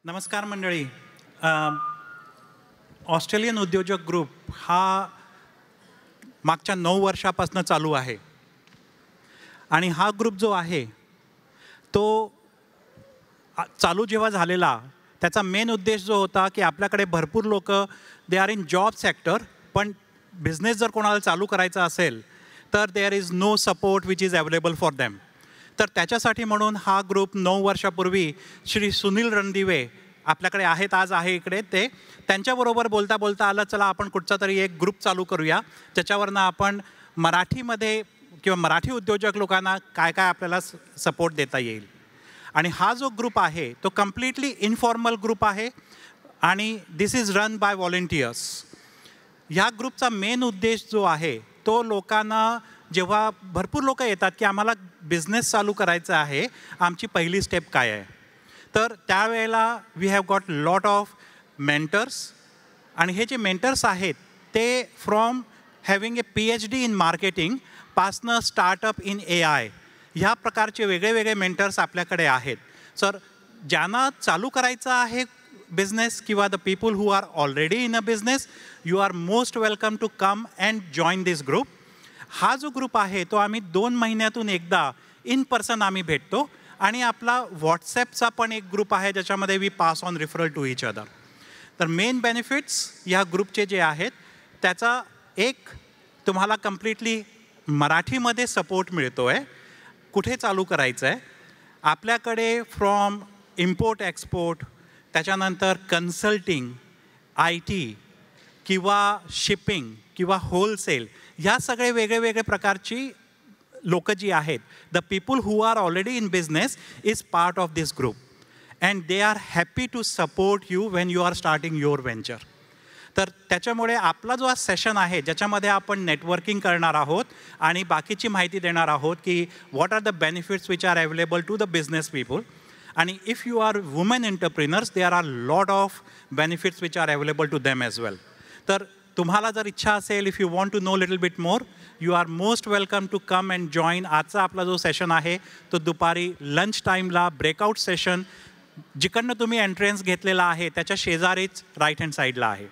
नमस्कार मंडळी. ऑस्ट्रेलियन उद्योजक ग्रुप हा मागच्या 9 वर्षापासून चालू आहे आणि हा ग्रुप जो आहे तो चालू जेव्हा झालेला त्याचा मेन उद्देश जो होता की आपल्याकडे भरपूर लोक they are in job sector, पण बिझनेस जर कोणाला चालू करायचा असेल तर there is no support which is available for them. तर त्याच्यासाठी म्हणून हा ग्रुप 9 वर्षापूर्वी श्री सुनील रणदिवे आपल्याकडे आहेत, आज आहे इकडे, ते त्यांच्याबरोबर बोलता बोलता आलं चला आपण कुठचा तरी एक ग्रुप चालू करूया ज्याच्यावरनं आपण मराठीमध्ये किंवा मराठी उद्योजक लोकांना काय काय आपल्याला सपोर्ट देता येईल. आणि हा जो ग्रुप आहे तो कम्प्लिटली इनफॉर्मल ग्रुप आहे आणि दिस इज रन बाय व्हॉलेंटियर्स. ह्या ग्रुपचा मेन उद्देश जो आहे तो लोकांना, जेव्हा भरपूर लोक येतात की आम्हाला बिझनेस चालू करायचा आहे, आमची पहिली स्टेप काय आहे, तर त्यावेळेला we have got lot of mentors. आणि हे जे मेंटर्स आहेत ते from having a PhD in marketing पासनं स्टार्टअप इन AI ह्या प्रकारचे वेगळे वेगळे मेंटर्स आपल्याकडे आहेत. सर, ज्यांना चालू करायचा आहे बिझनेस किंवा the people who are already in a business, you are most welcome to come and join this group. हा जो ग्रुप आहे तो आम्ही 2 महिन्यातून एकदा इन पर्सन आम्ही भेटतो आणि आपला व्हॉट्सॲपचा पण एक ग्रुप आहे ज्याच्यामध्ये we pass on referral to each other. तर मेन बेनिफिट्स ह्या ग्रुपचे जे आहेत त्याचा एक, तुम्हाला कम्प्लिटली मराठीमध्ये सपोर्ट मिळतो आहे कुठे चालू करायचं आहे. आपल्याकडे फ्रॉम इम्पोर्ट एक्सपोर्ट, त्याच्यानंतर कन्सल्टिंग, IT किंवा शिपिंग किंवा होलसेल, ह्या सगळे वेगळे वेगळे प्रकारची लोक जी आहेत, the people who are already in business is part of this group and they are happy to support you when you are starting your venture. तर त्याच्यामुळे आपला जो आज सेशन आहे ज्याच्यामध्ये आपण नेटवर्किंग करणार आहोत आणि बाकीची माहिती देणार आहोत की what are the benefits which are available to the business people. आणि if you are women entrepreneurs, there are lot of benefits which are available to them as well. तर तुम्हाला जर इच्छा असेल, if you want to know little bit more, you are most welcome to come and join. आजचा आपला जो session आहे तो दुपारी लंच टाईमला ब्रेकआउट सेशन, जिकडनं तुम्ही एंट्रन्स घेतलेला आहे त्याच्या शेजारीच राईट हँड साईडला आहे.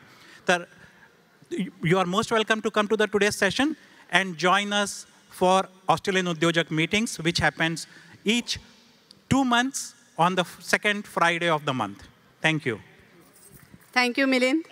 तर you are most welcome to come to the today's session and join us for Australian उद्योजक meetings which happens each 2 months on the second Friday of the month. Thank you. Thank you, Milind.